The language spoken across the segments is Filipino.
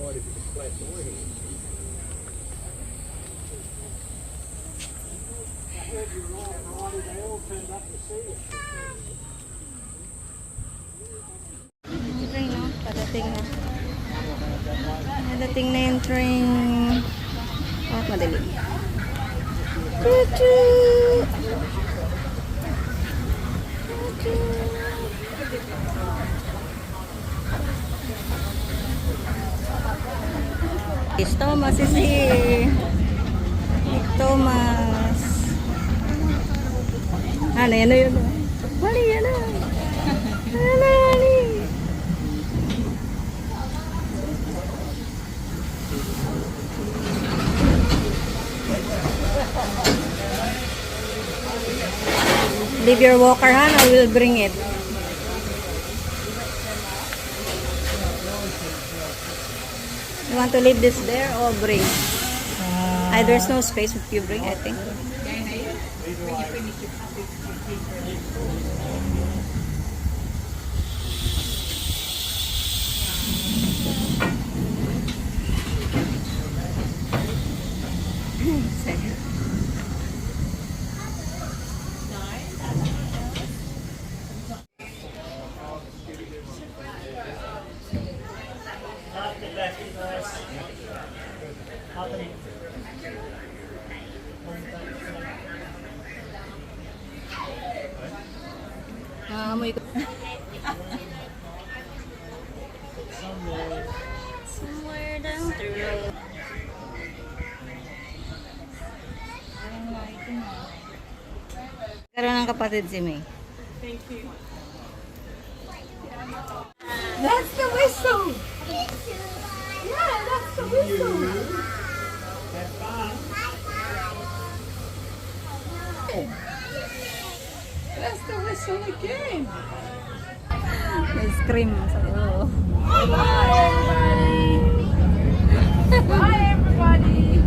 Train, no? Padating na. Padating na yung train. Oh, madali. Choo-choo! Is Thomas is here. Thomas. Ano yun? Mali yan na. Mali. Leave your walker, Han. I will bring it. You want to leave this there or bring? There's no space if you bring, I think. Amoy ko. Somewhere down the road. Karoon ng kapatid si May. Thank you. That's the whistle! Yeah, that's the whistle! Have fun. That's the whistle again! May scream sa ulo. Bye, everybody. Bye, everybody.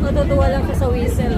Matutuwa lang siya sa whistle.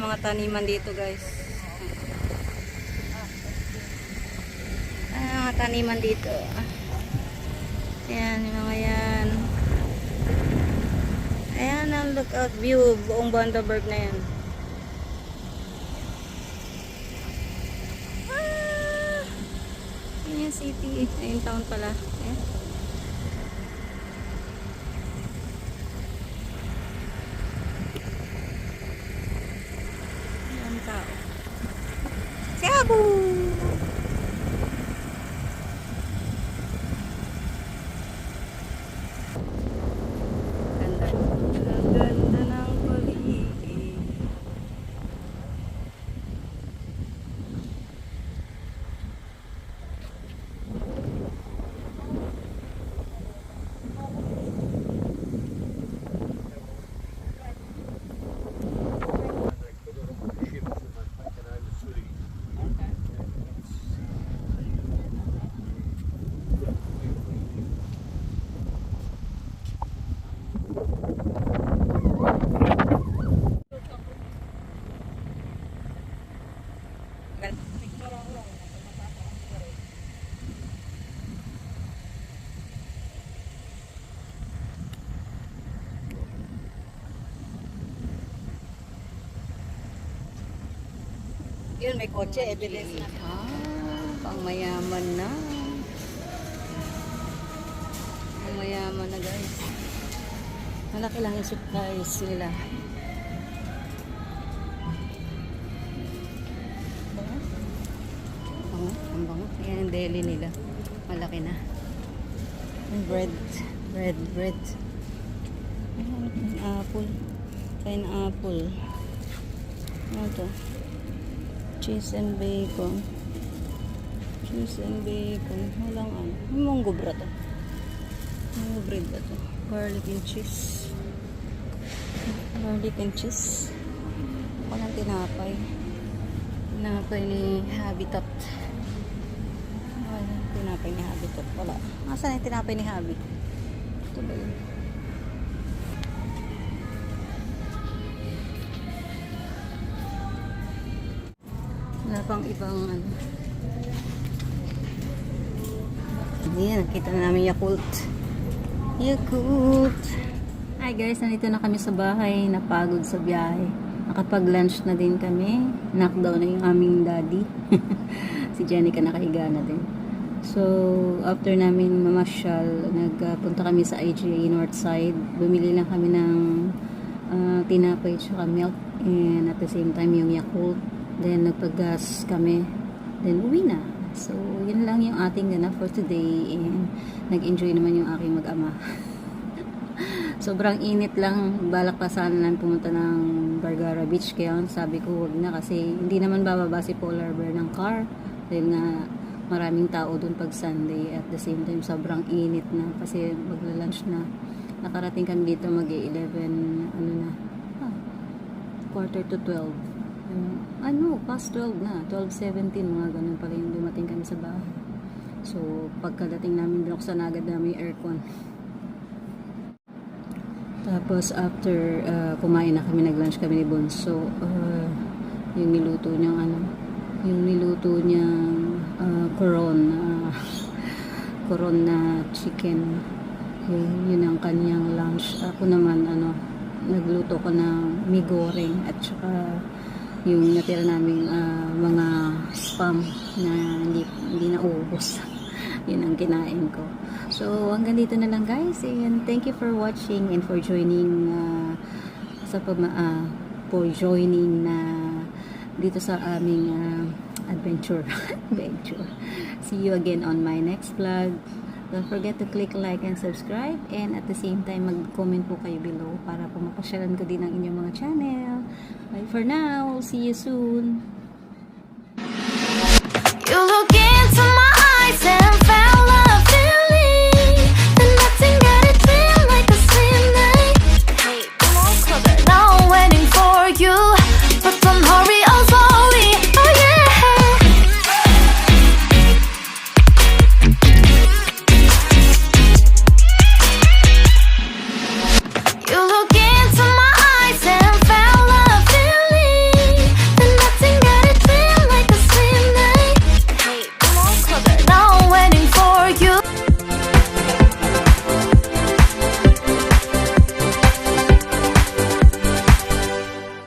mga taniman dito, guys. Mga taniman dito. Ayan, yung mga yan. Ayan ang lookout view. Buong Bundaberg na yan. Ayan yung city. Ayan town pala. Ayan. Ayan tao. Shabu! Ganda ng paligid. Yun, may kotse, evidence na. Pang mayaman na. Pang mayaman na, guys. Malaki lang yung supplies nila. Bango, ang bango. Yan ang deli nila. Malaki na. Yung bread. Bread. Apple. Pineapple. Ano to? Cheese and bacon. Walang ano. Yung munggo bread to. Munggo bread ba to? Garlic and cheese. Walang tinapay. Tinapay ni Habitat. Walang tinapay ni Habitat. Wala. Nasaan yung tinapay ni Habi? Ito ba yun? Wala pang ibang ano. Ayan, nakita na namin Yakult. Hi guys, nandito na kami sa bahay. Napagod sa biyahe. Nakapag-lunch na din kami. Knockdown na yung aming daddy. Si Jenica nakahiga na din. So, after namin mamasyal, nagpunta kami sa IGA Northside. Bumili lang kami ng tinapay at milk. And at the same time, yung Yakult. Then, nagpag-gas kami. Then, uwi na. So, yun lang yung ating ganap for today. And, nag-enjoy naman yung aking mag-ama. Sobrang init lang. Balak pa sana namin pumunta ng Bargara Beach. Kaya sabi ko, wag na. Kasi, hindi naman bababa si Polar Bear ng car. Dahil nga, maraming tao dun pag Sunday. At the same time, sobrang init na. Kasi, magla-lunch na. Nakarating kami dito mag-11, quarter to 12. Past 12 na. 12:17, mga ganun pala yung dumating kami sa bahay. So, pagkadating namin, binuksan agad namin yung aircon. Tapos, after kumain na kami, nag-lunch kami ni Bonso, yung niluto niyang coron na chicken. Yun ang kanyang lunch. Ako naman, nagluto ko ng mi goreng at saka yung natira namin mga spam na hindi na ubos. Yun ang kinain ko. So, hanggang dito na lang guys. And thank you for watching and for joining dito sa aming adventure. See you again on my next vlog. Don't forget to click like and subscribe, and at the same time mag-comment po kayo below para po mapasyalan ko din ang inyong mga channel. Bye for now. See you soon.